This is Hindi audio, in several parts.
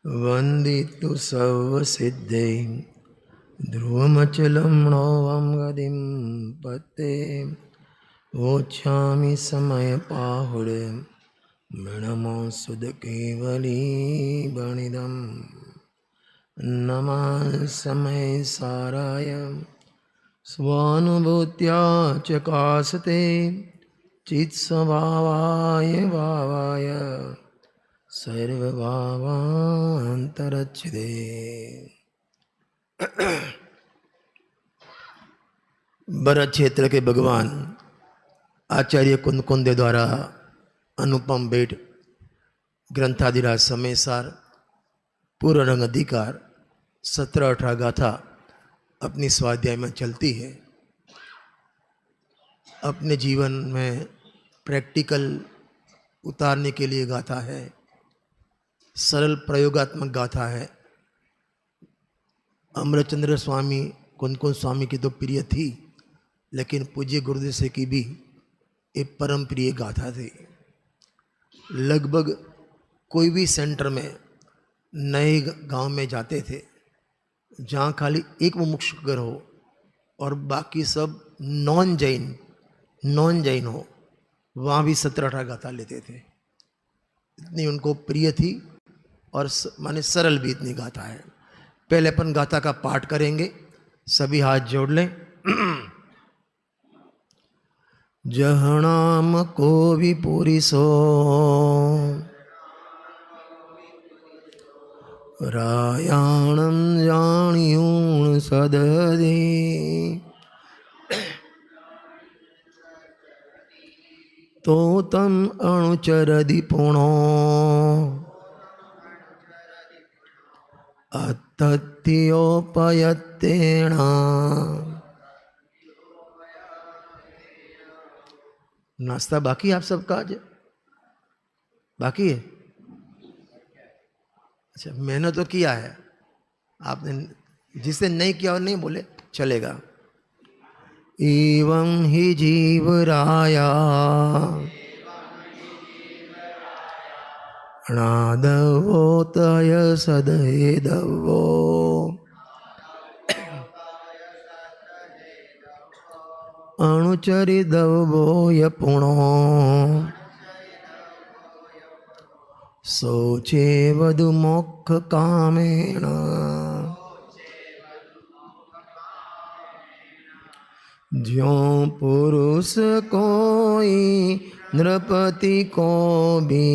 वंदितु सर्वसिद्धे ध्रुवमचलम्नोऽहं गतिं पते वोच्छामि समयपाहुडे मृणमो सुदकेवली वणिदं नमः समय साराय स्वानुभूत्या चकासते चित्स्वभावाय भावाय सर्वभावान्तरच्छिदे। भरत क्षेत्र के भगवान आचार्य कुंदकुंदे द्वारा अनुपम भेंट ग्रंथाधिराज समय सार पूर्ण रंग अधिकार 17-18 गाथा अपनी स्वाध्याय में चलती है। अपने जीवन में प्रैक्टिकल उतारने के लिए गाथा है, सरल प्रयोगात्मक गाथा है। अमरचंद्र स्वामी कुंदकुंद स्वामी की तो प्रिय थी, लेकिन पूज्य गुरुदेव से की भी एक परम प्रिय गाथा थी। लगभग कोई भी सेंटर में नए गांव में जाते थे जहाँ खाली एक मुमुक्षु घर हो और बाकी सब नॉन जैन हो, वहाँ भी 17-18 गाथा लेते थे। इतनी उनको प्रिय थी और माने सरल भी इतनी गाथा है। पहले अपन गाथा का पाठ करेंगे, सभी हाथ जोड़ लें। जहणाम को भी पुरिसो रायाणम जानियूण सददे तो तम अणुचरदि पुणो अतत्योपयत्तेण नाश्ता बाकी आप सबका आज बाकी है? अच्छा, मैंने तो किया है, आपने जिसने नहीं किया और नहीं बोले चलेगा। एवं ही जीवराया नादवो तय सदहेदवो अणुचरिदवो यपुणो सोचे वधु मोक्ष कामेण ज्यों पुरुष कोई नृपति को भी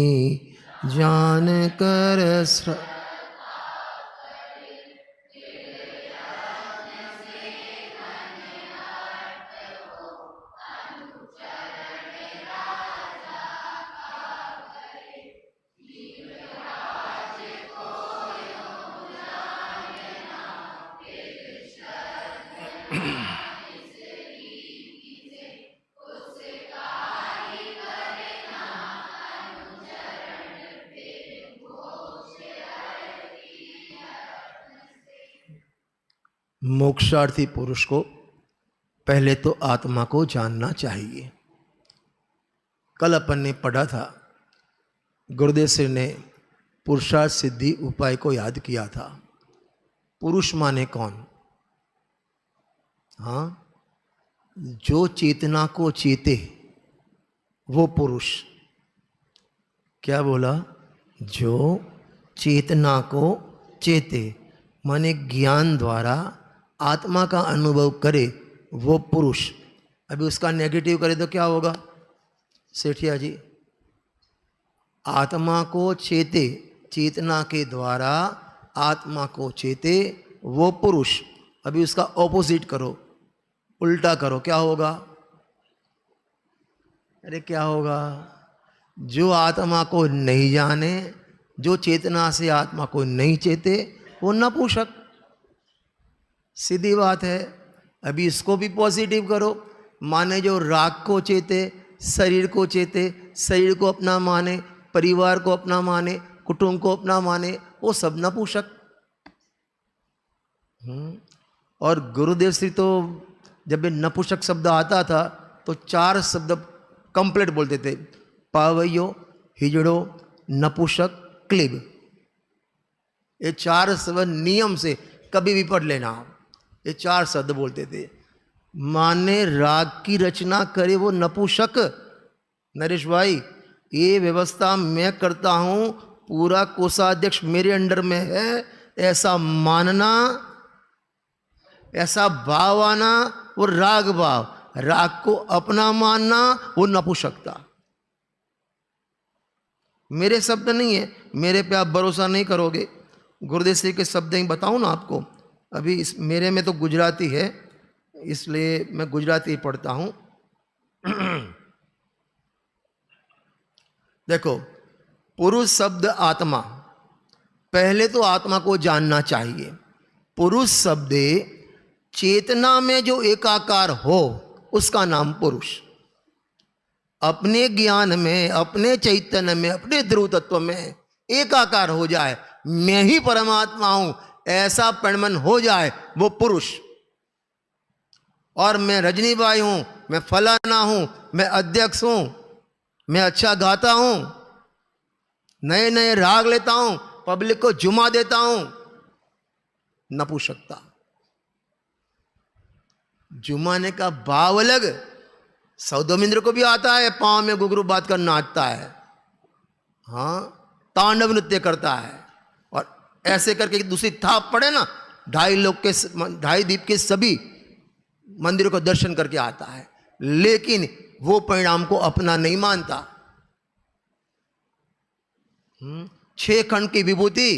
जान कर मोक्षार्थी पुरुष को पहले तो आत्मा को जानना चाहिए। कल अपन ने पढ़ा था, गुरुदेव सिर ने पुरुषार्थ सिद्धि उपाय को याद किया था। पुरुष माने कौन? हाँ, जो चेतना को चेते वो पुरुष। क्या बोला? जो चेतना को चेते माने ज्ञान द्वारा आत्मा का अनुभव करे वो पुरुष। अभी उसका नेगेटिव करे तो क्या होगा सेठिया जी? आत्मा को चेते, चेतना के द्वारा आत्मा को चेते वो पुरुष। अभी उसका ऑपोजिट करो, उल्टा करो, क्या होगा? अरे क्या होगा? जो आत्मा को नहीं जाने, जो चेतना से आत्मा को नहीं चेते वो नपुंसक। सीधी बात है। अभी इसको भी पॉजिटिव करो, माने जो राग को चेते, शरीर को चेते, शरीर को अपना माने, परिवार को अपना माने, कुटुंब को अपना माने, वो सब नपुंसक। और गुरुदेव श्री तो जब ये नपुंसक शब्द आता था तो 4 शब्द कंप्लीट बोलते थे, पावैयो, हिजड़ो, नपुंसक, क्लिब। ये 4 शब्द नियम से कभी भी पढ़ लेना आप। ये 4 शब्द बोलते थे। माने राग की रचना करे वो नपुंसक। नरेश भाई, ये व्यवस्था मैं करता हूं, पूरा कोषाध्यक्ष मेरे अंडर में है, ऐसा मानना, ऐसा भाव आना, वो राग भाव। राग को अपना मानना वो नपुंसकता। मेरे शब्द नहीं है, मेरे पे आप भरोसा नहीं करोगे। गुरुदेव श्री के शब्द ही बताऊं ना आपको। अभी इस मेरे में तो गुजराती है, इसलिए मैं गुजराती पढ़ता हूं। देखो, पुरुष शब्द आत्मा, पहले तो आत्मा को जानना चाहिए। पुरुष शब्द चेतना में जो एकाकार हो उसका नाम पुरुष। अपने ज्ञान में, अपने चैतन्य में, अपने ध्रुव तत्व में एकाकार हो जाए, मैं ही परमात्मा हूं, ऐसा परिणमन हो जाए, वो पुरुष। और मैं रजनीबाई हूं, मैं फलाना हूं, मैं अध्यक्ष हूं, मैं अच्छा गाता हूं, नए नए राग लेता हूं, पब्लिक को जुमा देता हूं, नपुंसकता। जुमाने का भाव अलग। सौदमिंद्र को भी आता है, पांव में घुघरू बात कर नाचता है, हाँ, तांडव नृत्य करता है, और ऐसे करके दूसरी थाप पड़े ना, 2.5 दीप के सभी मंदिरों को दर्शन करके आता है, लेकिन वो परिणाम को अपना नहीं मानता। 6 खंड की विभूति,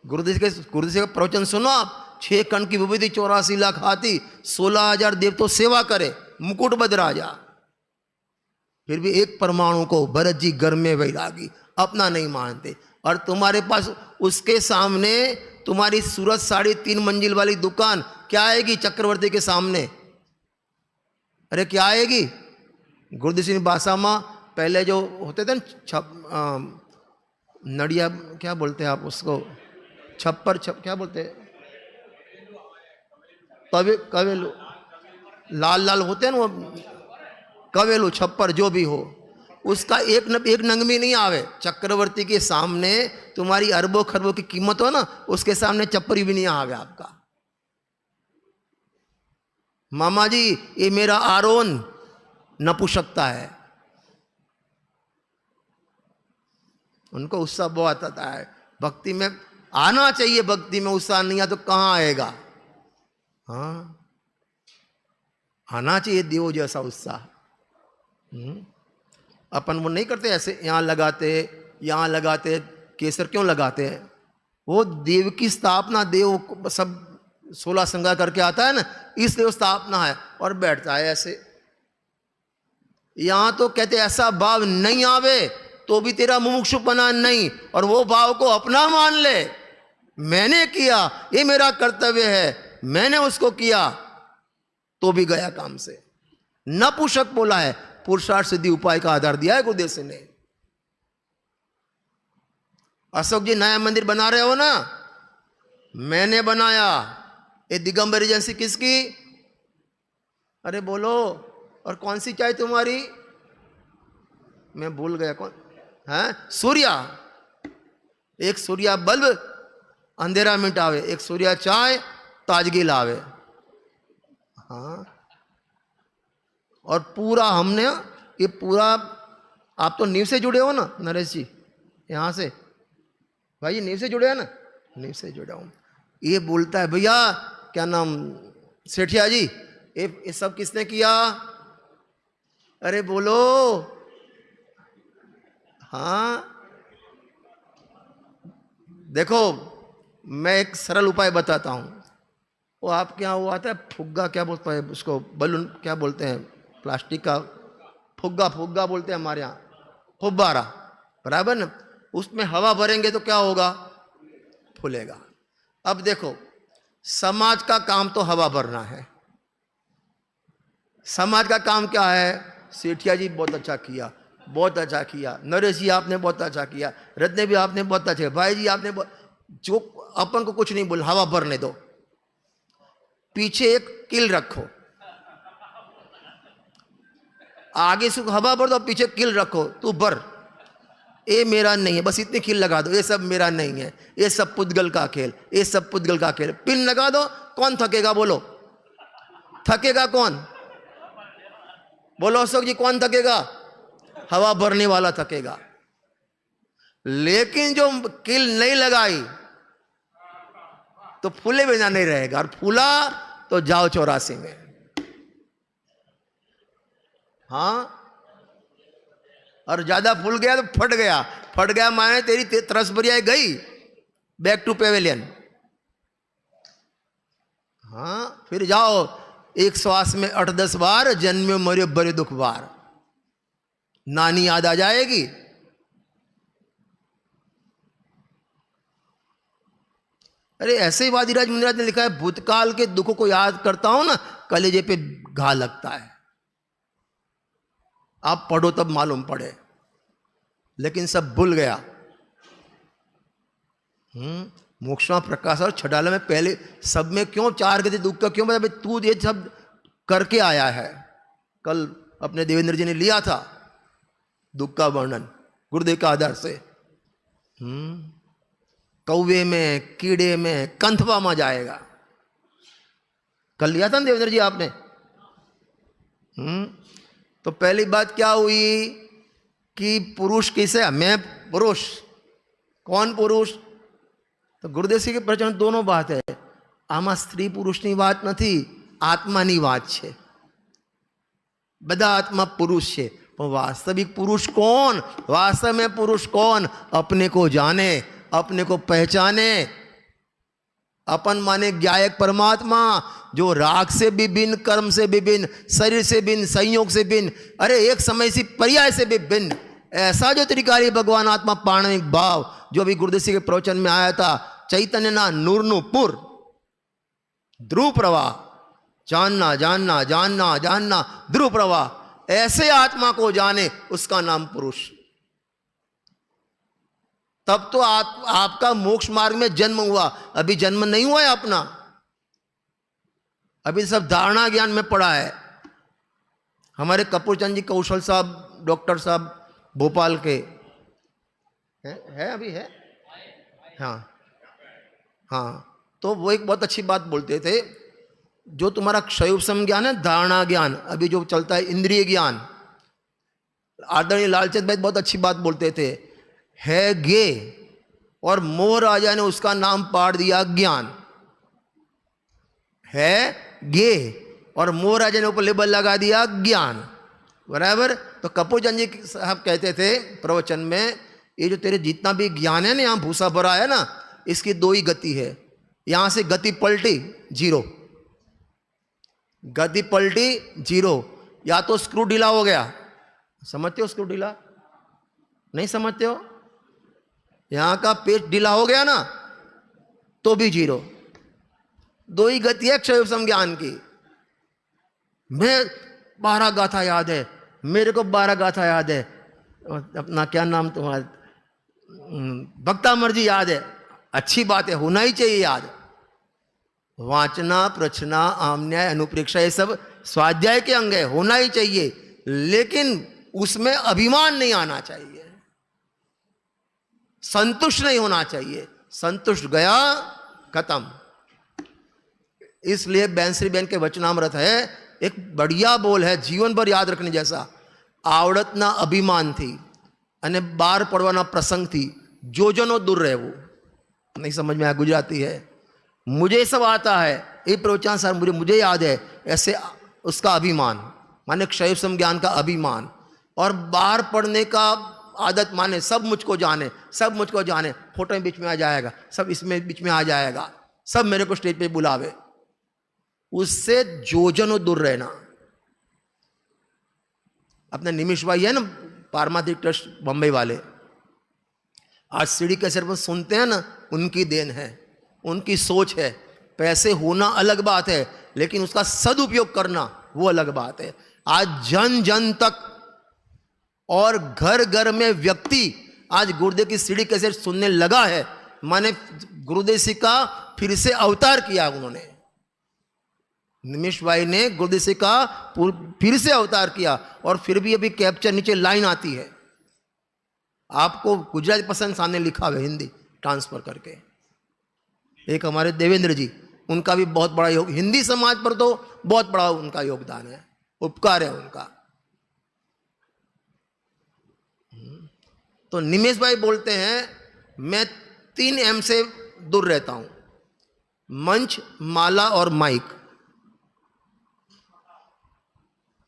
गुरुदेव का प्रवचन सुनो आप। 6 खंड की विभूति, 84 लाख हाथी, 16,000 देवतों सेवा करे, मुकुट बद राजा, फिर भी एक परमाणु को भरत जी घर में वैरागी अपना नहीं मानते। और तुम्हारे पास उसके सामने तुम्हारी सूरत 3.5 मंजिल वाली दुकान क्या आएगी चक्रवर्ती के सामने? अरे क्या आएगी? गुरुदेव सिंह बासामा पहले जो होते थे ना, नड़िया क्या बोलते हैं आप उसको, छप्पर क्या बोलते हैं, कवेलू, लाल लाल होते हैं ना वो, कवेलू छप्पर जो भी हो, उसका एक नंग भी नहीं आवे। चक्रवर्ती के सामने तुम्हारी अरबों खरबों की कीमत हो ना, उसके सामने चप्परी भी नहीं आवे आपका। मामा जी, ये मेरा आरोन नपुंसकता है। उनको उत्साह बहुत आता है भक्ति में, आना चाहिए। भक्ति में उत्साह नहीं आ तो कहां आएगा? हाँ, आना चाहिए देव जैसा उत्साह। अपन वो नहीं करते ऐसे, यहां लगाते केसर क्यों लगाते हैं? वो देव की स्थापना, देव सब 16 श्रृंगार करके आता है ना, इसलिए वो स्थापना है, और बैठता है ऐसे। यहां तो कहते ऐसा भाव नहीं आवे तो भी तेरा मुमुक्षुपना नहीं, और वो भाव को अपना मान ले। मैंने किया, ये मेरा कर्तव्य है, मैंने उसको किया, तो भी गया काम से। नपुंसक बोला है, पुरुषार्थ सिद्धि उपाय का आधार दिया है गुरुदेव सिंह ने। अशोक जी नया मंदिर बना रहे हो ना, मैंने बनाया। ये दिगंबर एजेंसी किसकी? अरे बोलो, और कौन सी चाय तुम्हारी? मैं भूल गया कौन है। सूर्या, एक सूर्या बल्ब अंधेरा मिटावे, एक सूर्या चाय ताजगी लावे। हाँ, और पूरा हमने ये पूरा, आप तो नींव से जुड़े हो ना नरेश जी, यहां से भाई नींव से जुड़े हो ना? नींव से जुड़ा हूं। ये बोलता है भैया क्या नाम सेठिया जी, ये सब किसने किया? अरे बोलो। हाँ, देखो मैं एक सरल उपाय बताता हूं। वो आपके यहाँ वो आता है फुग्गा, क्या बोलते हैं उसको, बलून क्या बोलते हैं, प्लास्टिक का फुग्गा बोलते हैं हमारे यहाँ, फुब्बारा, बराबर ना? उसमें हवा भरेंगे तो क्या होगा? फूलेगा। अब देखो, समाज का काम तो हवा भरना है। समाज का काम क्या है? सेठिया जी बहुत अच्छा किया, बहुत अच्छा किया, नरेश जी आपने बहुत अच्छा किया, रत्ने भी आपने बहुत अच्छा किया, भाई जी आपने जो अपन को कुछ नहीं बोल, हवा भरने दो। पीछे एक किल रखो, आगे से हवा भर दो, पीछे किल रखो, तू भर। ये मेरा नहीं है, बस इतनी खील लगा दो, ये सब मेरा नहीं है, ये सब पुद्गल का खेल, ये सब पुद्गल का खेल। पिन लगा दो, कौन थकेगा बोलो? थकेगा कौन? बोलो अशोक जी, कौन थकेगा? हवा भरने वाला थकेगा। लेकिन जो कील नहीं लगाई तो फूले बिना नहीं रहेगा, और फूला तो जाओ 84 में। हाँ, और ज्यादा फूल गया तो फट गया। फट गया माने तेरी तरस भरिया गई, बैक टू पेवेलियन। हाँ, फिर जाओ एक श्वास में 8-10 बार, जन्मे मरे बड़े दुख बार। नानी याद आ जाएगी। अरे ऐसे ही वादिराज मुनिराज ने लिखा है, भूतकाल के दुखों को याद करता हूं ना, कलेजे पे घा लगता है। आप पढ़ो तब मालूम पड़े, लेकिन सब भूल गया। मोक्षमा प्रकाश और छडाला में पहले सब में क्यों 4 गति दुख का क्यों? मतलब तू ये सब करके आया है। कल अपने देवेंद्र जी ने लिया था दुख का वर्णन गुरुदेव का आधार से। कौवे में, कीड़े में, कंथवा में जाएगा। कल लिया था ना देवेंद्र जी आपने। तो पहली बात क्या हुई कि पुरुष किसे? मैं पुरुष। कौन पुरुष? तो गुरुदेव के प्रवचन दोनों बात है। आमा स्त्री पुरुषनी बात नहीं, आत्मानी बात है। बधा आत्मा पुरुष है, पर वास्तविक पुरुष कौन? वास्तव में पुरुष कौन? अपने को जाने, अपने को पहचाने। अपन माने ज्ञायक परमात्मा, जो राग से भी भिन्न, कर्म से भी भिन्न, शरीर से भिन्न, संयोग से भिन्न, अरे एक समय से पर्याय से भी भिन्न, ऐसा जो त्रिकाली भगवान आत्मा पाणविक भाव, जो अभी गुरुदेव के प्रवचन में आया था, चैतन्य ना नूरनुपुर ध्रुव प्रवाह, जानना जानना जानना जानना ध्रुव प्रवाह, ऐसे आत्मा को जाने, उसका नाम पुरुष। तब तो आपका मोक्ष मार्ग में जन्म हुआ। अभी जन्म नहीं हुआ है अपना, अभी सब धारणा ज्ञान में पड़ा है। हमारे कपूर चंद जी कौशल साहब, डॉक्टर साहब भोपाल के है अभी है। हाँ हाँ, तो वो एक बहुत अच्छी बात बोलते थे, जो तुम्हारा क्षयोपशम ज्ञान है, धारणा ज्ञान, अभी जो चलता है इंद्रिय ज्ञान। आदरणीय लालचंद भाई बहुत अच्छी बात बोलते थे, है गे, और मोह राजा ने उसका नाम पाड़ दिया ज्ञान। है गे और मोह राजा ने ऊपर लेबल लगा दिया ज्ञान, बराबर। तो कपूर चंद जी साहब कहते थे प्रवचन में, ये जो तेरे जितना भी ज्ञान है ना, यहाँ भूसा भरा है ना, इसकी 2 ही गति है। यहां से गति पलटी 0, गति पलटी 0। या तो स्क्रू ढीला हो गया, समझते हो? स्क्रू ढीला नहीं समझते हो? यहां का पेच ढीला हो गया ना, तो भी 0। 2 ही गति है क्षयोपशम ज्ञान की। मैं 12 गाथा याद है, मेरे को 12 गाथा याद है, अपना क्या नाम तुम्हारा, भक्तामर जी याद है। अच्छी बात है, होना ही चाहिए याद। वाचना, प्रचना, आमन्याय, अनुप्रेक्षा, ये सब स्वाध्याय के अंग है, होना ही चाहिए, लेकिन उसमें अभिमान नहीं आना चाहिए, संतुष्ट नहीं होना चाहिए। संतुष्ट गया खत्म। इसलिए बैंसरी बहन के वचनामृत है, एक बढ़िया बोल है, जीवन भर याद रखने जैसा। आवड़तना अभिमान थी અને બાર પડવાના પ્રસંગ थी, જોજનો दूर रहे। वो नहीं समझ में आया, गुजराती है, मुझे सब आता है, ये प्रवचन सर मुझे याद है, ऐसे उसका अभिमान माने क्षयोपशम ज्ञान का अभिमान। और बाहर पढ़ने का आदत माने सब मुझको जाने, सब मुझको जाने, फोटो में बीच में आ जाएगा, सब इसमें बीच में आ जाएगा, सब मेरे को स्टेज पे बुलावे। उससे जोजनो दूर रहना। अपने निमिष भाई है ना, पारमार्थिक ट्रस्ट बम्बई वाले, आज सीढ़ी के सिर पर सुनते हैं ना, उनकी देन है, उनकी सोच है। पैसे होना अलग बात है, लेकिन उसका सदुपयोग करना वो अलग बात है। आज जन जन तक और घर घर में व्यक्ति आज गुरुदेव की सीढ़ी कैसे सुनने लगा है। माने गुरुदेव जी का फिर से अवतार किया उन्होंने, निमिष भाई ने गुरुदेव जी का फिर से अवतार किया। और फिर भी अभी कैप्चर नीचे लाइन आती है, आपको गुजराती पसंद सामने लिखा हुआ है हिंदी ट्रांसफर करके। एक हमारे देवेंद्र जी, उनका भी बहुत बड़ा योग, हिंदी समाज पर तो बहुत बड़ा उनका योगदान है, उपकार है उनका। तो निमेश भाई बोलते हैं मैं 3 M से दूर रहता हूं, मंच, माला और माइक।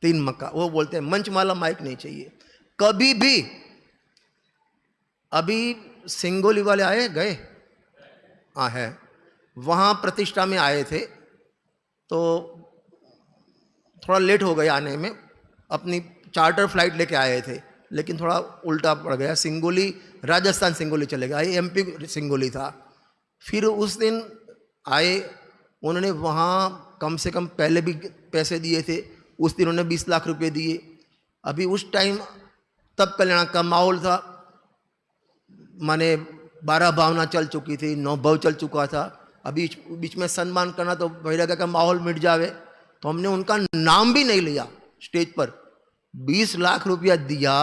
3 मक्का। वो बोलते हैं मंच, माला, माइक नहीं चाहिए कभी भी। अभी सिंगोली वाले आए गए है, वहां प्रतिष्ठा में आए थे, तो थोड़ा लेट हो गए आने में। अपनी चार्टर फ्लाइट लेके आए थे, लेकिन थोड़ा उल्टा पड़ गया, सिंगोली राजस्थान सिंगोली चले गए, MP सिंगोली था। फिर उस दिन आए, उन्होंने वहाँ कम से कम पहले भी पैसे दिए थे, उस दिन उन्होंने 20 लाख रुपए दिए। अभी उस टाइम तब कल्याण का माहौल था, माने 12 भावना चल चुकी थी, 9 भाव चल चुका था। अभी बीच में सम्मान करना तो वैराग्य का माहौल मिट जावे, तो हमने उनका नाम भी नहीं लिया स्टेज पर। 20 लाख रुपया दिया,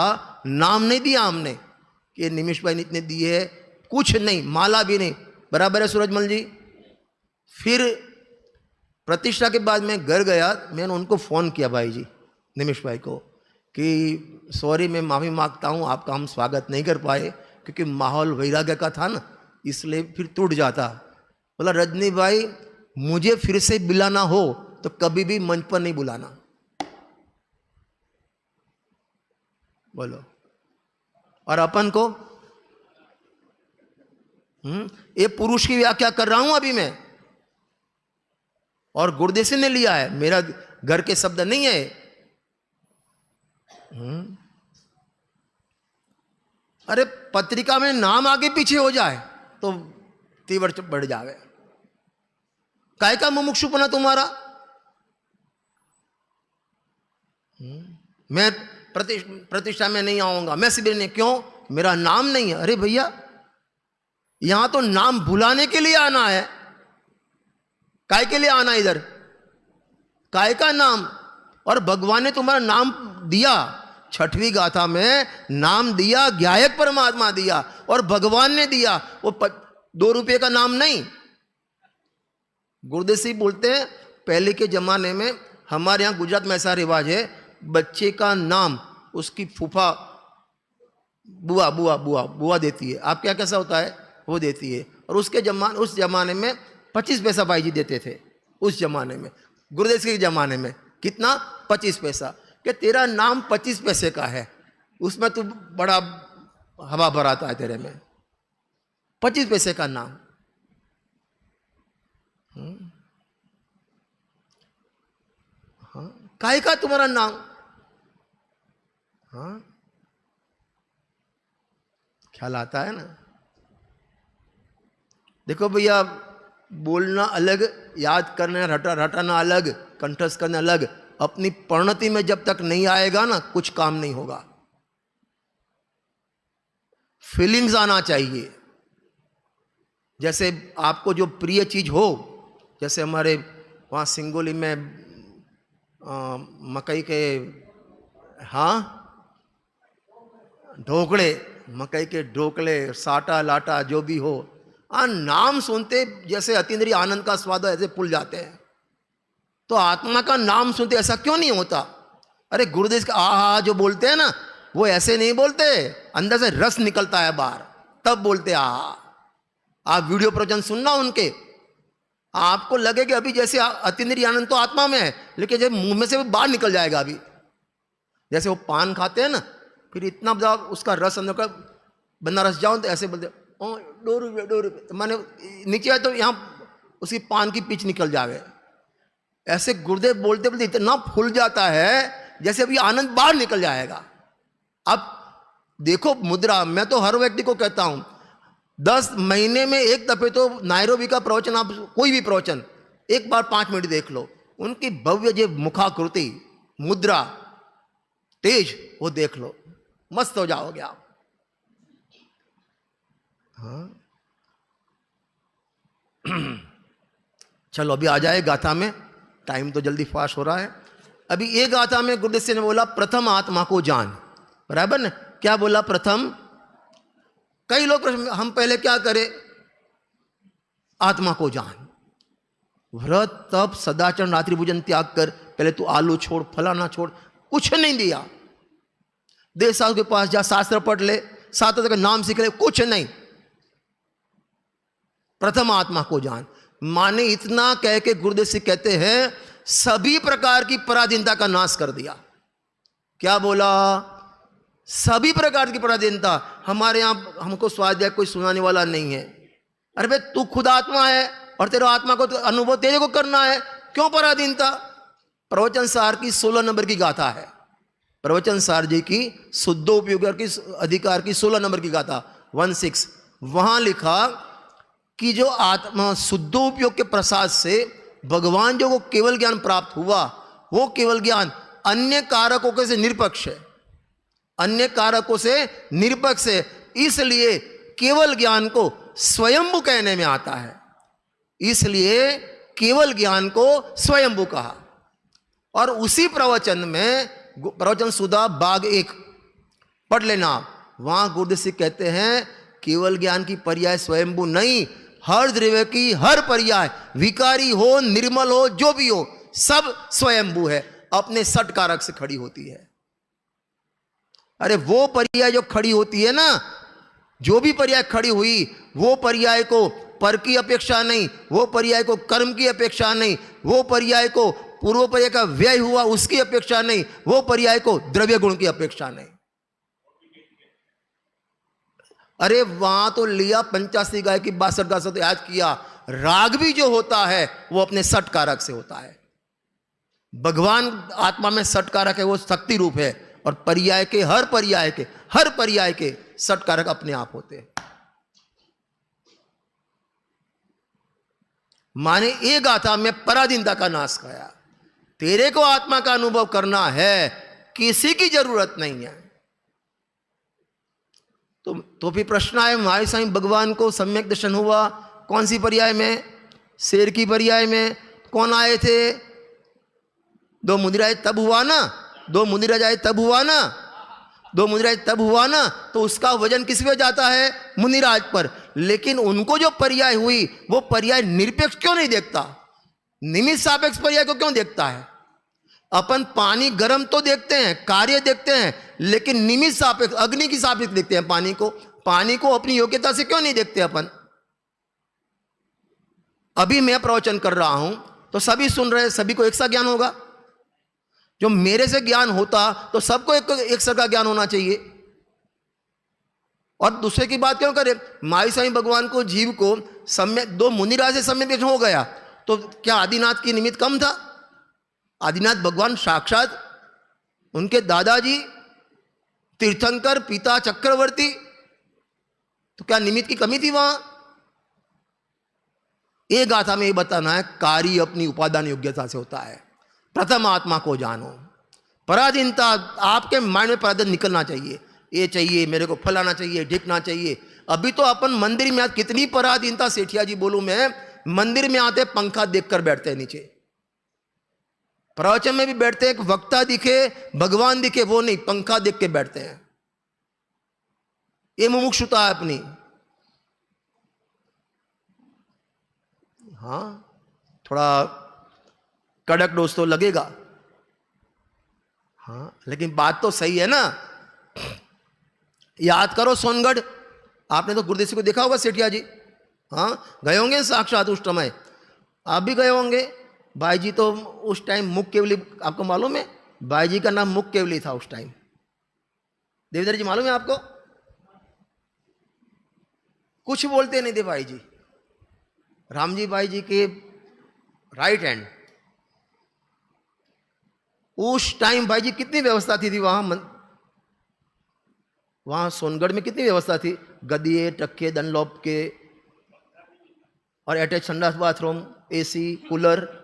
नाम नहीं दिया हमने कि निमिष भाई ने इतने दिए, कुछ नहीं, माला भी नहीं। बराबर है सूरजमल जी। फिर प्रतिष्ठा के बाद मैं घर गया, मैंने उनको फ़ोन किया भाई जी, निमिष भाई को, कि सॉरी मैं माफ़ी मांगता हूँ, आपका हम स्वागत नहीं कर पाए क्योंकि माहौल वैराग्य का था ना, इसलिए फिर टूट जाता। बोला रजनी भाई मुझे फिर से बुलाना हो तो कभी भी मंच पर नहीं बुलाना। बोलो। और अपन को ये पुरुष की व्याख्या कर रहा हूं अभी मैं, और गुरुदेव से ने लिया है, मेरा घर के शब्द नहीं है। अरे पत्रिका में नाम आगे पीछे हो जाए तो तीव्र बढ़ जावे। काय का मुमुक्षुपना तुम्हारा? मैं प्रतिष्ठा में नहीं आऊंगा, मैं शिविर नहीं, क्यों? मेरा नाम नहीं है। अरे भैया यहां तो नाम भुलाने के लिए आना है, काय के लिए आना इधर? काय का नाम? और भगवान ने तुम्हारा नाम दिया, 6वीं गाथा में नाम दिया, ज्ञायक परमात्मा दिया और भगवान ने दिया, वो 2 रुपये का नाम नहीं। गुरुदेव सिंह बोलते हैं पहले के जमाने में, हमारे यहां गुजरात में ऐसा रिवाज है, बच्चे का नाम उसकी फूफा बुआ बुआ बुआ बुआ देती है। आप क्या कैसा होता है? वो देती है। और उस जमाने में 25 पैसा भाई जी देते थे उस जमाने में, गुरुदेव के जमाने में। कितना? 25 पैसा। कि तेरा नाम 25 पैसे का है, उसमें तू बड़ा हवा भराता है तेरे में। 25 पैसे का नाम। हाँ, काय का तुम्हारा नाम? हाँ, ख्याल आता है ना? देखो भैया, बोलना अलग, याद करना रटाना अलग, कंठस्थ करना अलग। अपनी परिणति में जब तक नहीं आएगा ना, कुछ काम नहीं होगा। फीलिंग्स आना चाहिए। जैसे आपको जो प्रिय चीज हो, जैसे हमारे वहाँ सिंगोली में मकई के, हाँ, ढोकले, मकई के ढोकले, साटा लाटा जो भी हो, नाम सुनते जैसे अतीन्द्रिय आनंद का स्वाद ऐसे फूल जाते हैं। तो आत्मा का नाम सुनते ऐसा क्यों नहीं होता? अरे गुरुदेव का आहा जो बोलते हैं ना, वो ऐसे नहीं बोलते, अंदर से रस निकलता है बाहर, तब बोलते आहा। आप वीडियो प्रवचन सुनना उनके, आपको लगे कि अभी जैसे अतीन्द्रिय आनंद तो आत्मा में है, लेकिन जब मुंह में से वो बाहर निकल जाएगा। अभी जैसे वो पान खाते हैं ना, फिर इतना बड़ा उसका रस अंदर का, बनारस जाओ तो ऐसे बोलते 2 रुपये, माने नीचे आए तो यहाँ उसकी पान की पिच निकल जावे। ऐसे गुरुदेव बोलते बोलते इतना फूल जाता है जैसे अभी आनंद बाहर निकल जाएगा। अब देखो मुद्रा, मैं तो हर व्यक्ति को कहता हूं 10 महीने में एक दफे तो नायरोबी का प्रवचन, आप कोई भी प्रवचन एक बार 5 मिनट देख लो, उनकी भव्य जो मुखाकृति, मुद्रा, तेज, वो देख लो, मस्त हो जाओगे आप। हाँ चलो अभी आ जाए गाथा में, टाइम तो जल्दी फास्ट हो रहा है। अभी एक गाथा में गुरुदेव ने बोला प्रथम आत्मा को जान, बराबर ना? क्या बोला? प्रथम कई लोग हम पहले क्या करें, आत्मा को जान, व्रत तप सदाचरण रात्रि भोजन त्याग कर, पहले तू आलू छोड़, फलाना छोड़, कुछ नहीं दिया। देव साहब के पास जा, शास्त्र पढ़ ले, साधु का नाम सीख ले, कुछ नहीं। प्रथम आत्मा को जान। माने इतना कह के गुरुदेव से कहते हैं सभी प्रकार की पराधीनता का नाश कर दिया। क्या बोला? सभी प्रकार की पराधीनता। हमारे यहां हमको स्वाध्याय कोई सुनाने वाला नहीं है। अरे भाई तू खुद आत्मा है और तेरा आत्मा को अनुभव तेरे को करना है, क्यों पराधीनता? प्रवचन सार की 16 नंबर की गाथा है, प्रवचन सार जी की शुद्धोपयोग की अधिकार की 16 नंबर की गाथा 16। वहां लिखा कि जो आत्मा शुद्धोपयोग के प्रसाद से भगवान जो को केवल ज्ञान प्राप्त हुआ, वो केवल ज्ञान अन्य कारकों से निरपेक्ष है, अन्य कारकों से निरपेक्ष है। इसलिए केवल ज्ञान को स्वयंभू कहने में आता है, इसलिए केवल ज्ञान को स्वयंभू कहा। और उसी प्रवचन में, प्रवचन सुधा भाग 1 पढ़ लेना, वहां गुरुदेव सिंह कहते हैं केवल ज्ञान की पर्याय स्वयंभू नहीं, हर द्रव्य की हर पर्याय, विकारी हो निर्मल हो जो भी हो, सब स्वयंभू है, अपने सट कारक से खड़ी होती है। अरे वो पर्याय जो खड़ी होती है ना, जो भी पर्याय खड़ी हुई, वो पर्याय को पर की अपेक्षा नहीं, वो पर्याय को कर्म की अपेक्षा नहीं, वो पर्याय को पूर्व पर्याय का व्यय हुआ उसकी अपेक्षा नहीं, वो पर्याय को द्रव्य गुण की अपेक्षा नहीं। अरे वहां तो लिया 85 गाय की 62 गाय से तो याद किया, राग भी जो होता है वो अपने सट कारक से होता है। भगवान आत्मा में सट कारक है, वो शक्ति रूप है, और पर्याय के हर पर्याय के सट कारक अपने आप होते हैं। माने ये गाथा में पराधीनता का नाश किया। तेरे को आत्मा का अनुभव करना है, किसी की जरूरत नहीं है। तो फिर प्रश्न आए, हमारे साईं भगवान को सम्यक दर्शन हुआ कौन सी पर्याय में? शेर की पर्याय में। कौन आए थे? 2 मुनिराज तब हुआ ना, 2 मुनिराज आए तब हुआ ना, 2 मुनिराज तब हुआ ना, तो उसका वजन किस पे जाता है? मुनिराज पर। लेकिन उनको जो पर्याय हुई, वो पर्याय निरपेक्ष क्यों नहीं देखता? निमित्त सापेक्ष पर्याय को क्यों देखता है? अपन पानी गर्म तो देखते हैं, कार्य देखते हैं, लेकिन निमित्त सापेक्ष, अग्नि की सापेक्ष देखते हैं पानी को। पानी को अपनी योग्यता से क्यों नहीं देखते अपन? अभी मैं प्रवचन कर रहा हूं तो सभी सुन रहे, सभी को एक सा ज्ञान होगा। जो मेरे से ज्ञान होता तो सबको एक सा का ज्ञान होना चाहिए। और दूसरे की बात क्यों करें? माई साईं भगवान को, जीव को सम्यक, 2 मुनिराज से सम्यक दर्शन हो गया, तो क्या आदिनाथ की निमित्त कम था? आदिनाथ भगवान साक्षात उनके दादाजी तीर्थंकर पिता चक्रवर्ती, तो क्या निमित्त की कमी थी वहां? एक गाथा में ये बताना है, कार्य अपनी उपादान योग्यता से होता है। प्रथम आत्मा को जानो। पराधीनता, आपके माइंड में पराधीन निकलना चाहिए, ये चाहिए मेरे को, फलाना चाहिए, ढिकना चाहिए। अभी तो अपन मंदिर में कितनी पराधीनता, सेठिया जी बोलूं मैं, मंदिर में आते पंखा देखकर बैठते हैं नीचे, प्रवचन में भी बैठते हैं, वक्ता दिखे भगवान दिखे वो नहीं, पंखा देख के बैठते हैं। ये मुमुक्षुता है अपनी। हाँ, थोड़ा कड़क डोज तो लगेगा, हाँ, लेकिन बात तो सही है ना। याद करो सोनगढ़, आपने तो गुरुदेव को देखा होगा सेठिया जी, हाँ, गए होंगे साक्षात उस समय, आप भी गए होंगे। भाई जी तो उस टाइम मुख केवली, आपको मालूम है भाई जी का नाम मुख केवली था उस टाइम। देवधर जी मालूम है आपको? कुछ बोलते नहीं थे भाई जी, रामजी भाई जी के राइट हैंड। उस टाइम भाई जी कितनी व्यवस्था थी वहां सोनगढ़ में कितनी व्यवस्था थी, गदिये टक्के डनलॉप के, और अटैच संडास बाथरूम, एसी, कूलर।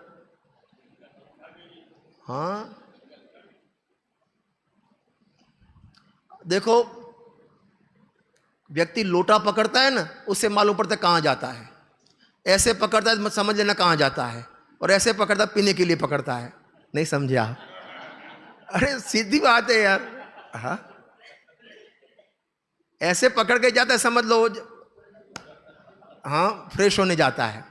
हाँ, देखो व्यक्ति लोटा पकड़ता है ना, उससे मालूम पड़ता है कहां जाता है। ऐसे पकड़ता है तो समझ लेना कहां जाता है, और ऐसे पकड़ता पीने के लिए पकड़ता है। नहीं समझे आप? अरे सीधी बात है यार। हाँ, ऐसे पकड़ के जाता है, समझ लो हाँ फ्रेश होने जाता है।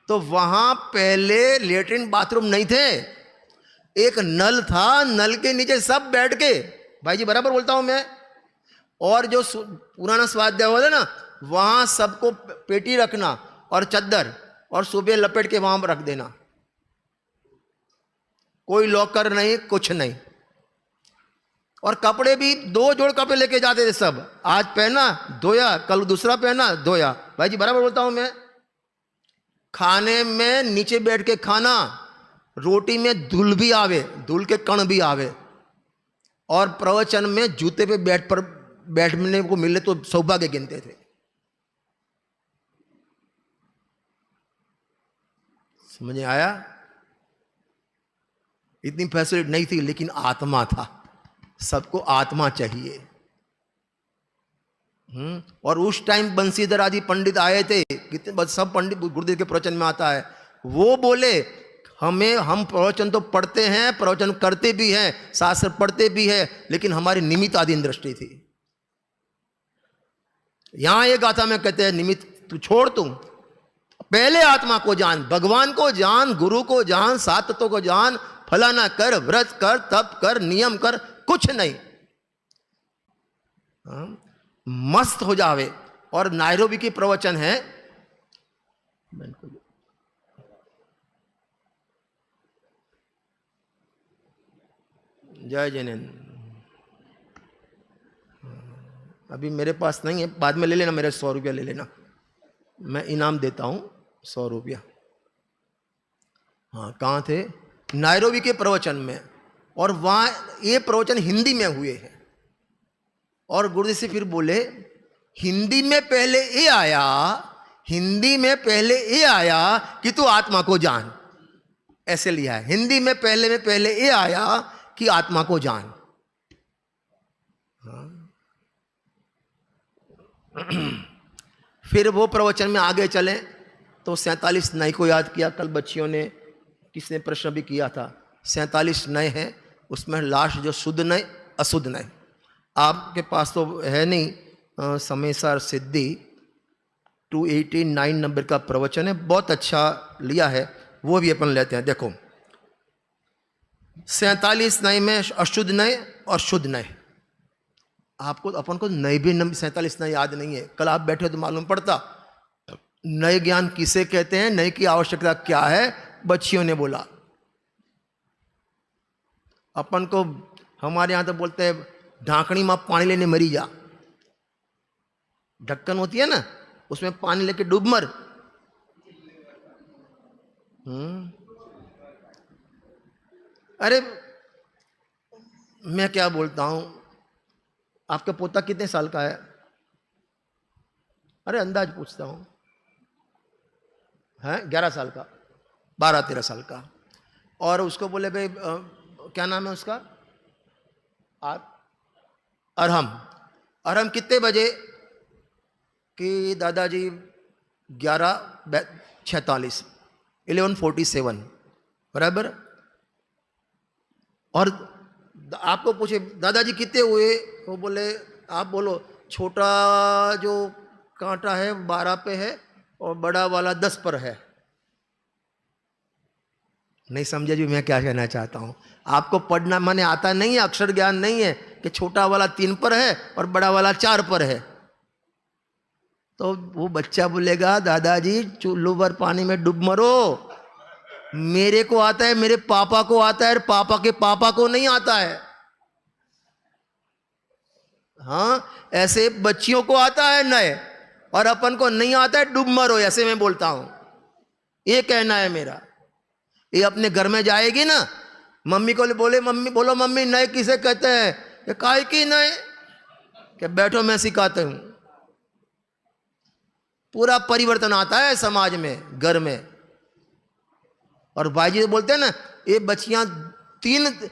तो वहां पहले लेटरिन बाथरूम नहीं थे, एक नल था, नल के नीचे सब बैठ के, भाई जी बराबर बोलता हूं मैं, और जो पुराना स्वाध्याय होता ना, वहां सबको पेटी रखना और चद्दर, और सुबह लपेट के वहां रख देना, कोई लॉकर नहीं, कुछ नहीं। और कपड़े भी 2 जोड़ कपड़े लेके जाते थे सब, आज पहना धोया, कल दूसरा पहना धोया। भाई जी बराबर बोलता हूं मैं। खाने में नीचे बैठ के खाना, रोटी में धूल भी आवे, धूल के कण भी आवे, और प्रवचन में जूते पे बैठने को मिले तो सौभाग्य गिनते थे। समझ में आया? इतनी फैसिलिटी नहीं थी, लेकिन आत्मा था, सबको आत्मा चाहिए। और उस टाइम बंसीधर आदि पंडित आए थे, कितने सब पंडित गुरुदेव के प्रवचन में आता है, वो बोले हम प्रवचन तो पढ़ते हैं, प्रवचन करते भी हैं, शास्त्र पढ़ते भी हैं, लेकिन हमारी निमित्ताधीन दृष्टि थी। यहां ये गाथा में कहते हैं निमित्त तू छोड़, तुम पहले आत्मा को जान, भगवान को जान, गुरु को जान, सात तत्वों को जान, फलाना कर, व्रत कर, तप कर, नियम कर, कुछ नहीं, मस्त हो जावे। और नायरोबी की प्रवचन है, जय जैनेन्द्र। अभी मेरे पास नहीं है, बाद में ले लेना, मेरे 100 रुपया ले लेना, मैं इनाम देता हूं 100 रुपया। हाँ कहाँ थे? नायरोबी के प्रवचन में, और वहाँ ये प्रवचन हिंदी में हुए हैं। और गुरुदेव से फिर बोले हिंदी में पहले ये आया, हिंदी में पहले ये आया कि तू आत्मा को जान, ऐसे लिया है, हिंदी में पहले ये आया कि आत्मा को जान। फिर वो प्रवचन में आगे चले तो 47 नए को याद किया, कल बच्चियों ने, किसने प्रश्न भी किया था, 47 नए हैं, उसमें लास्ट जो शुद्ध नए, अशुद्ध नए, आपके पास तो है नहीं, समेसर सिद्धि 289 नंबर का प्रवचन है, बहुत अच्छा लिया है, वो भी अपन लेते हैं। देखो 47 नए में अशुद्ध नए और शुद्ध नए, आपको अपन को नए भी 47 नए याद नहीं है, कल आप बैठे तो मालूम पड़ता। नए ज्ञान किसे कहते हैं, नए की आवश्यकता क्या है, बच्चियों ने बोला। अपन को हमारे यहां तो बोलते हैं ढांकनी में पानी लेने मरी जा, ढक्कन होती है ना, उसमें पानी लेके डूब मर। अरे मैं क्या बोलता हूं, आपका पोता कितने साल का है? अरे अंदाज पूछता हूं, है 11 साल का, 12-13 साल का। और उसको बोले भाई क्या नाम है उसका, अरहम कितने बजे कि दादाजी 11:46, 11:47 बराबर। और आपको पूछे दादाजी कितने हुए, वो बोले आप बोलो छोटा जो कांटा है 12 पे है और बड़ा वाला 10 पर है। नहीं समझे जी मैं क्या कहना चाहता हूं? आपको पढ़ना माने आता नहीं है, अक्षर ज्ञान नहीं है कि छोटा वाला 3 पर है और बड़ा वाला 4 पर है। तो वो बच्चा बोलेगा दादाजी चुल्लू भर पानी में डूब मरो, मेरे को आता है, मेरे पापा को आता है, पापा के पापा को नहीं आता है। हाँ ऐसे बच्चियों को आता है नए, और अपन को नहीं आता है, डूब मरो, ऐसे मैं बोलता हूं, ये कहना है मेरा। ये अपने घर में जाएगी ना, मम्मी को बोले मम्मी, बोलो मम्मी नए किसे कहते हैं, ये काय की नए, कि बैठो मैं सिखाते हूं। पूरा परिवर्तन आता है समाज में, घर में। और भाई जी बोलते हैं ना, ये बच्चियां 3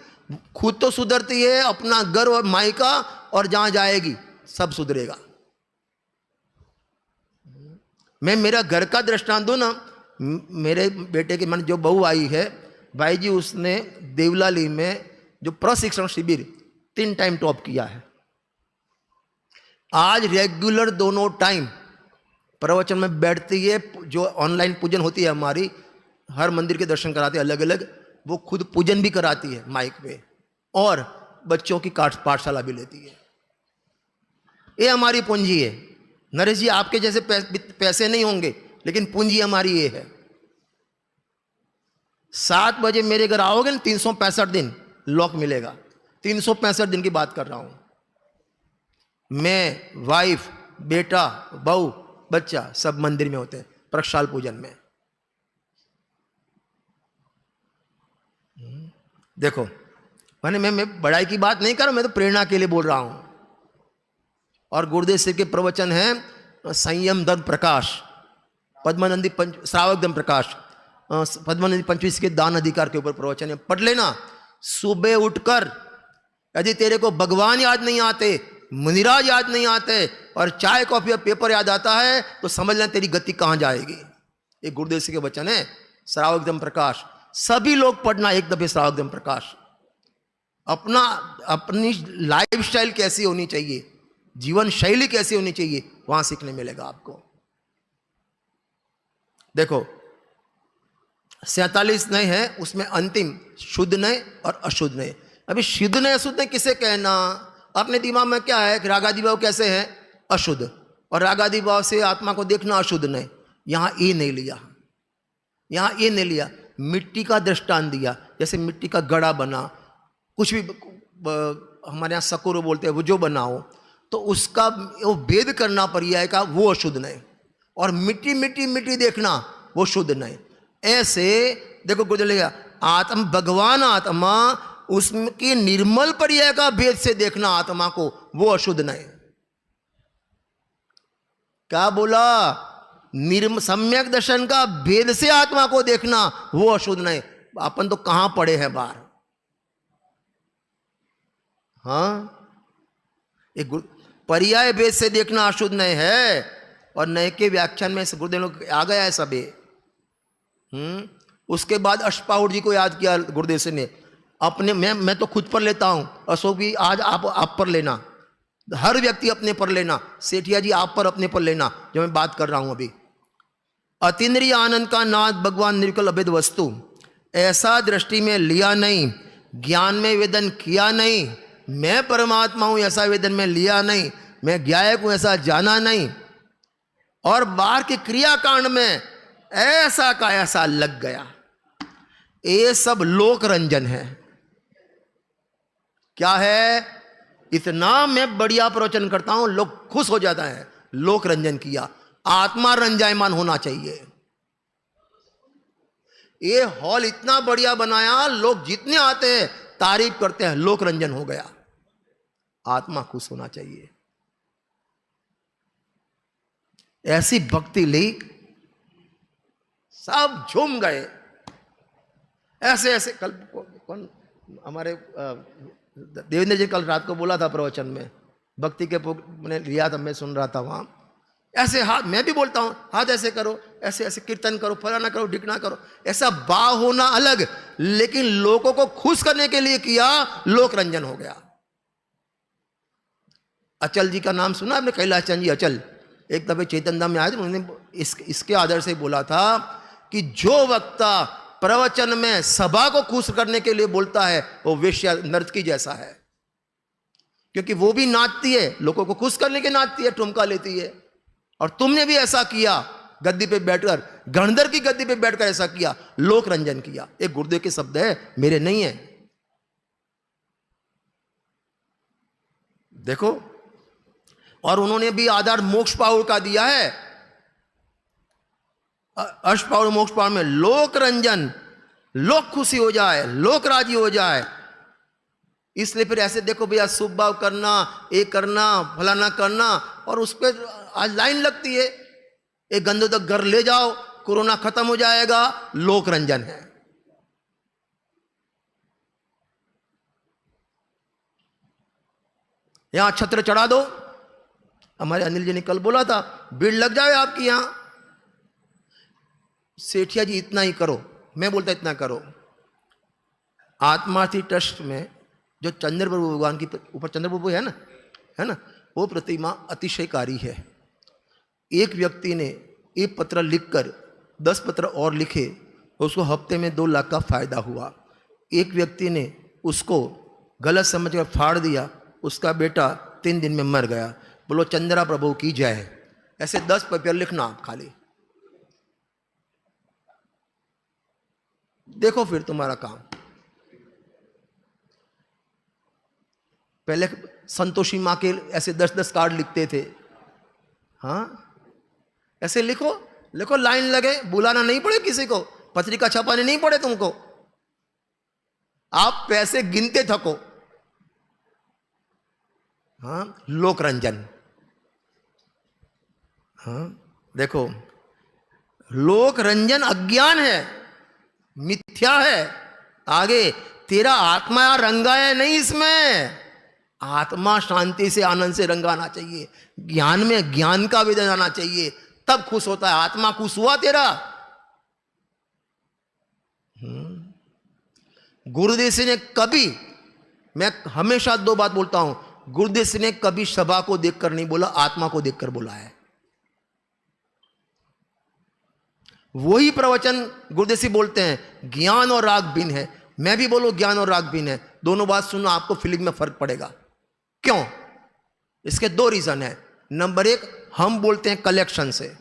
खुद तो सुधरती है, अपना घर और मायका, और जहां जाएगी सब सुधरेगा। मैं मेरा घर का दृष्टांत दूं ना, मेरे बेटे की मन जो बहू आई है, भाई जी उसने देवलाली में जो प्रशिक्षण शिविर 3 टाइम टॉप किया है। आज रेगुलर दोनों टाइम प्रवचन में बैठती है। जो ऑनलाइन पूजन होती है हमारी, हर मंदिर के दर्शन कराते हैं अलग अलग, वो खुद पूजन भी कराती है माइक पे, और बच्चों की पाठशाला भी लेती है। ये हमारी पूंजी है। नरेश जी, आपके जैसे पैसे नहीं होंगे, लेकिन पूंजी हमारी ये है। 7 बजे मेरे घर आओगे ना, 365 दिन लॉक मिलेगा। 365 दिन की बात कर रहा हूं। मैं, वाइफ, बेटा, बहू, बच्चा सब मंदिर में होते हैं प्रक्षाल पूजन में। देखो, मैं बड़ाई की बात नहीं कर रहा, मैं तो प्रेरणा के लिए बोल रहा हूं। और गुरुदेव सिंह के प्रवचन हैं संयम धर्म प्रकाश, पद्मानंदी श्रावक धर्म प्रकाश, पद्मानंदी 25 के दान अधिकार के ऊपर प्रवचन है, पढ़ लेना। सुबह उठकर यदि तेरे को भगवान याद नहीं आते, मुनिराज याद नहीं आते, और चाय कॉफी और पेपर याद आता है, तो समझ लेना तेरी गति कहां जाएगी। ये गुरुदेव सिंह के वचन है, श्रावक धर्म प्रकाश। सभी लोग पढ़ना एक दफे श्रावक धर्म प्रकाश। अपनी लाइफ स्टाइल कैसी होनी चाहिए, जीवन शैली कैसी होनी चाहिए, वहां सीखने मिलेगा आपको। देखो, 47 नय है, उसमें अंतिम शुद्ध नय और अशुद्ध नय। अभी शुद्ध नय अशुद्ध नय किसे कहना? अपने दिमाग में क्या है कि रागादि भाव कैसे है? अशुद्ध, और रागादि भाव से आत्मा को देखना अशुद्ध नय। यहां ये नहीं लिया, यहां ये नहीं लिया। मिट्टी का दृष्टांत दिया, जैसे मिट्टी का घड़ा बना, कुछ भी हमारे यहाँ सकोरो बोलते हैं, वो जो बनाओ, तो उसका वो भेद करना पर्याय का, वो अशुद्ध नहीं। और मिट्टी मिट्टी मिट्टी देखना, वो शुद्ध नहीं। ऐसे देखो गुरुदेव लिखा, आत्म भगवान आत्मा, उसकी निर्मल पर्याय का भेद से देखना आत्मा को, वो अशुद्ध नहीं। क्या बोला? सम्यक दर्शन का भेद से आत्मा को देखना, वो अशुद्ध नहीं। अपन तो कहां पड़े हैं बाहर। हाँ, एक पर्याय भेद से देखना अशुद्ध नहीं है। और नए के व्याख्यान में गुरुदेव लोग आ गया है सभी। उसके बाद अष्टपाहुर जी को याद किया गुरुदेव से ने अपने। मैं तो खुद पर लेता हूं, अशोक भी आज आप पर लेना, हर व्यक्ति अपने पर लेना, सेठिया जी आप पर अपने पर लेना, जो मैं बात कर रहा हूं अभी। अतीन्द्रिय आनंद का नाद भगवान निर्विकल्प अभेद वस्तु, ऐसा दृष्टि में लिया नहीं, ज्ञान में वेदन किया नहीं, मैं परमात्मा हूं ऐसा वेदन में लिया नहीं, मैं ज्ञायक हूं ऐसा जाना नहीं, और बाहर के क्रियाकांड में ऐसा का ऐसा लग गया। ये सब लोक रंजन है। क्या है? इतना मैं बढ़िया प्रवचन करता हूं, लोग खुश हो जाता है। लोक रंजन किया, आत्मा रंजायमान होना चाहिए। ये हॉल इतना बढ़िया बनाया, लोग जितने आते हैं तारीफ करते हैं, लोक रंजन हो गया। आत्मा खुश होना चाहिए। ऐसी भक्ति ली, सब झूम गए। ऐसे ऐसे कल कौन हमारे देवेंद्र जी कल रात को बोला था प्रवचन में, भक्ति के मैंने लिया था, मैं सुन रहा था वहां। ऐसे हाथ, मैं भी बोलता हूं, हाथ ऐसे करो, ऐसे ऐसे कीर्तन करो, फलाना करो, ढिकना करो। ऐसा भाव होना अलग, लेकिन लोगों को खुश करने के लिए किया, लोक रंजन हो गया। अचल जी का नाम सुना आपने? कैलाश चंद जी अचल, एक दफे चैतन्य धाम में आए थे, उन्होंने इसके आदर से बोला था कि जो वक्ता प्रवचन में सभा को खुश करने के लिए बोलता है, वो वेश्या नर्तकी जैसा है। क्योंकि वो भी नाचती है, लोगों को खुश करने के नाचती है, ठुमका लेती है। और तुमने भी ऐसा किया, गद्दी पे बैठकर, गणधर की गद्दी पे बैठकर ऐसा किया, लोक रंजन किया। एक गुरुदेव के शब्द है, मेरे नहीं है। देखो, और उन्होंने भी आधार मोक्ष पावर का दिया है। अष्ट पावर मोक्ष पावर में लोक रंजन, लोक खुशी हो जाए, लोक राजी हो जाए। इसलिए फिर ऐसे देखो भैया, शुभ भाव करना, ये करना, फलाना करना, और उस पर आज लाइन लगती है। एक गंदे तक घर ले जाओ, कोरोना खत्म हो जाएगा, लोक रंजन है। यहां छत्र चढ़ा दो। हमारे अनिल जी ने कल बोला था, भीड़ लग जाए आपकी यहां। सेठिया जी इतना ही करो, मैं बोलता इतना करो। आत्मार्थी ट्रस्ट में जो चंद्र प्रभु भगवान की ऊपर चंद्र प्रभु है ना, वो प्रतिमा अतिशयकारी है। एक व्यक्ति ने एक पत्र लिखकर 10 पत्र और लिखे तो उसको हफ्ते में 2 लाख का फायदा हुआ। एक व्यक्ति ने उसको गलत समझकर फाड़ दिया, उसका बेटा 3 दिन में मर गया। बोलो चंद्रा प्रभु की जय। ऐसे 10 पेपर लिखना आप खाली, देखो फिर तुम्हारा काम। पहले संतोषी माँ के ऐसे 10-10 कार्ड लिखते थे। हाँ, ऐसे लिखो लिखो, लाइन लगे, बुलाना नहीं पड़े किसी को, पत्रिका छपाने नहीं पड़े तुमको, आप पैसे गिनते थको। हाँ, लोक रंजन। हाँ, देखो, लोक रंजन अज्ञान है, मिथ्या है। आगे तेरा आत्मा रंगाया नहीं, इसमें आत्मा शांति से आनंद से रंगाना चाहिए, ज्ञान में ज्ञान का विधान आना चाहिए, तब खुश होता है। आत्मा खुश हुआ तेरा। गुरुदेव सिंह ने कभी, मैं हमेशा 2 बात बोलता हूं, गुरुदेव सिंह ने कभी सभा को देखकर नहीं बोला, आत्मा को देखकर बोला है। वही प्रवचन गुरुदेव सिंह बोलते हैं, ज्ञान और राग भिन्न है। मैं भी बोलूं ज्ञान और राग भिन्न है, दोनों बात सुनना, आपको फीलिंग में फर्क पड़ेगा। क्यों? इसके 2 रीजन है। नंबर 1, हम बोलते हैं कलेक्शन से,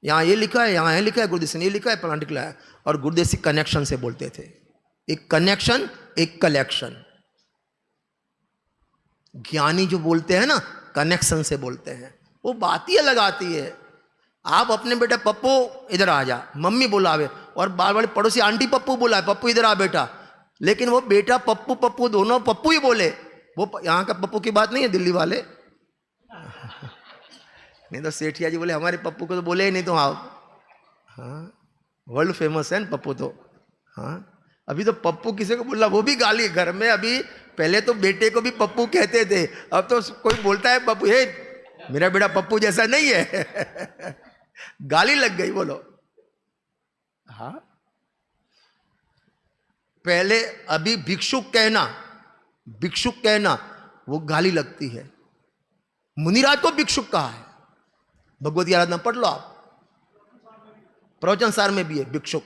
यहां ये लिखा है, यहां ये लिखा है, गुरुदेव सिंह ये लिखा है, प्लांट लिखा है। और गुरुदेव सिंह कनेक्शन से बोलते थे, एक कनेक्शन एक कलेक्शन। ज्ञानी जो बोलते हैं ना, कनेक्शन से बोलते हैं, वो बात ही अलग आती है। आप अपने बेटा पप्पू इधर आ जा, मम्मी बुलावे, और बार बार पड़ोसी आंटी पप्पू बुलाए, पप्पू इधर आ बेटा, लेकिन वो बेटा पप्पू पप्पू दोनों पप्पू ही बोले। वो यहाँ का पप्पू की बात नहीं है, दिल्ली वाले। नहीं तो सेठिया जी बोले हमारे पप्पू को तो बोले ही नहीं, तो आओ। हाँ, वर्ल्ड फेमस है ना पप्पू तो। हाँ, अभी तो पप्पू किसी को बोला वो भी गाली घर में। अभी पहले तो बेटे को भी पप्पू कहते थे, अब तो कोई बोलता है पप्पू, हे मेरा बेटा पप्पू जैसा नहीं है। गाली लग गई, बोलो। हाँ, पहले अभी भिक्षुक कहना वो गाली लगती है। मुनिराज को भिक्षुक कहा है, भगवती आराधना पढ़ लो आप, प्रवचन सार में भी है भिक्षुक।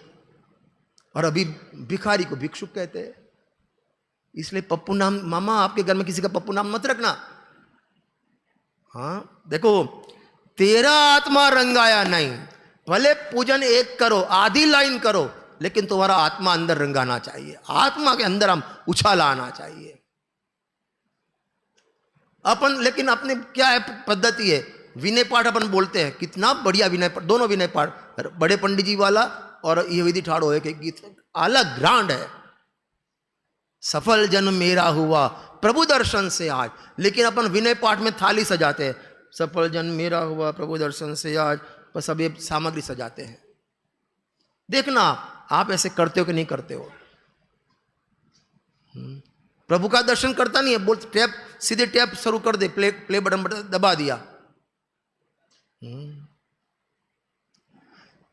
और अभी भिखारी को भिक्षुक कहते हैं। इसलिए पप्पू नाम, मामा आपके घर में किसी का पप्पू नाम मत रखना। हाँ, देखो, तेरा आत्मा रंगाया नहीं, भले पूजन एक करो, आधी लाइन करो, लेकिन तुम्हारा आत्मा अंदर रंगाना चाहिए, आत्मा के अंदर हम उछाल आना चाहिए। अपन लेकिन अपने क्या है पद्धति है, विनय पाठ अपन बोलते हैं, कितना बढ़िया विनय पाठ, दोनों विनय पाठ, बड़े पंडित जी वाला और ये विधि ठाड़ो है कि गीत अलग ग्रांड है। सफल जन्म मेरा हुआ प्रभु दर्शन से आज, लेकिन अपन विनय पाठ में थाली सजाते हैं, सफल जन्म मेरा हुआ प्रभु दर्शन से आज, बस अब ये सामग्री सजाते हैं। देखना आप ऐसे करते हो कि नहीं करते हो। प्रभु का दर्शन करता नहीं है, बोल टैप, सीधे टैप शुरू कर दे, प्ले बटन दबा दिया।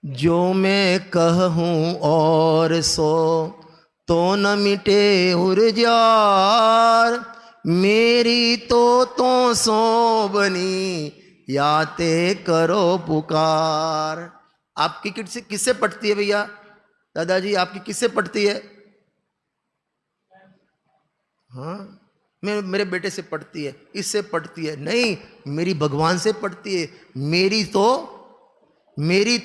जो मैं कहूं और सो तो न मिटे उर्जार, मेरी तो सो बनी याते करो पुकार। आपकी किससे पटती है भैया? दादाजी आपकी किससे पटती है? हाँ, मेरे बेटे से पटती है, इससे पटती है, नहीं मेरी भगवान से पटती है। मेरी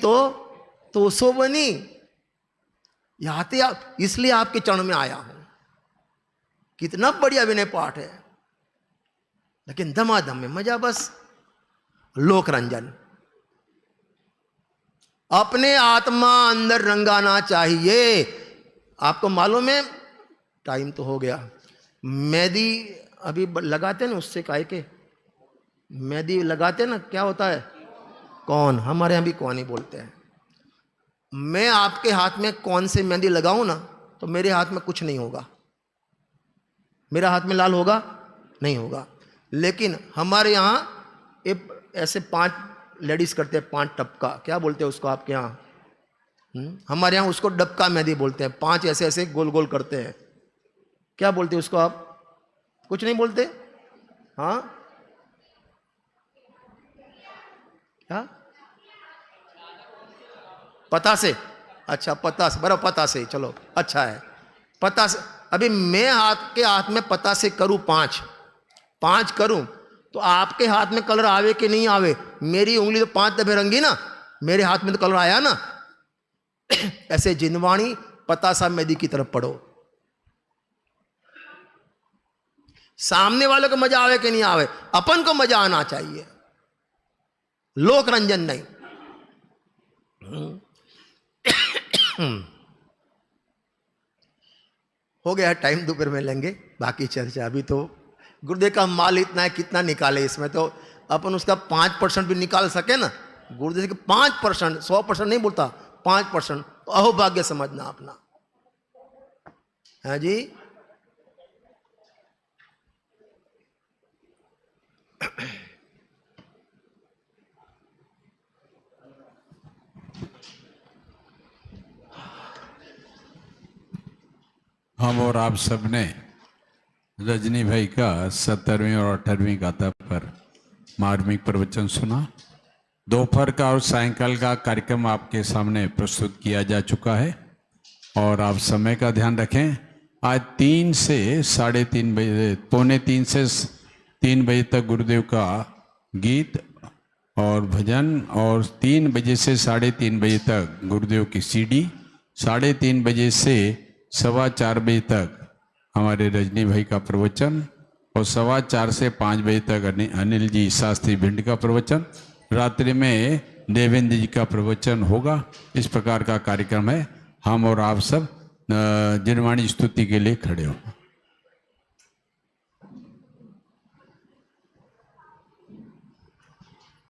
तो सो बनी याते आप, इसलिए आपके चरण में आया हूं। कितना बढ़िया विनय पाठ है, लेकिन धमाधम में मजा बस। लोक रंजन, अपने आत्मा अंदर रंगाना चाहिए। आपको मालूम है, टाइम तो हो गया, मेहंदी अभी लगाते ना, उससे काहे के मेहंदी लगाते ना, क्या होता है कौन, हमारे यहां भी कौन ही बोलते हैं। मैं आपके हाथ में कौन से मेहंदी लगाऊं ना, तो मेरे हाथ में कुछ नहीं होगा, मेरा हाथ में लाल होगा नहीं होगा। लेकिन हमारे यहां एक ऐसे 5 लेडीज करते हैं, 5 टपका, क्या बोलते हैं उसको आपके यहाँ? हमारे यहाँ उसको डबका मेहंदी बोलते हैं। 5 ऐसे ऐसे गोल गोल करते हैं, क्या बोलते हैं उसको आप? कुछ नहीं बोलते? हाँ, क्या पता से? अच्छा पता से, बराबर, पता से, चलो अच्छा है। पता से, अभी मैं हाथ में पता से करूं 5 करूं तो आपके हाथ में कलर आवे कि नहीं आवे? मेरी उंगली तो 5 दफे रंगी ना, मेरे हाथ में तो कलर आया ना। ऐसे जिनवाणी पतासा मेदी की तरफ पढ़ो। सामने वाले को मजा आवे कि नहीं आवे, अपन को मजा आना चाहिए, लोक रंजन नहीं। हो गया टाइम, दोपहर में लेंगे बाकी चर्चा। अभी तो गुरुदेव का माल इतना है, कितना निकाले इसमें, तो अपन उसका 5% भी निकाल सके ना। गुरुदेव के 5%, 100% नहीं बोलता, 5%, तो अहोभाग्य समझना अपना है जी। हम और आप सब ने रजनी भाई का 70वीं और 18वीं गाथा पर मार्मिक प्रवचन सुना। दोपहर का और सायंकाल का कार्यक्रम आपके सामने प्रस्तुत किया जा चुका है और आप समय का ध्यान रखें। आज 3 से 3:30 बजे, 2:45 से 3 बजे तक गुरुदेव का गीत और भजन, और 3 बजे से 3:30 बजे तक गुरुदेव की सीडी, 3:30 बजे से 4:15 बजे तक हमारे रजनी भाई का प्रवचन, और 4:15 से 5 बजे तक अनिल जी शास्त्री भिंड का प्रवचन, रात्रि में देवेंद्र जी का प्रवचन होगा। इस प्रकार का कार्यक्रम है। हम और आप सब जिनवाणी स्तुति के लिए खड़े हो।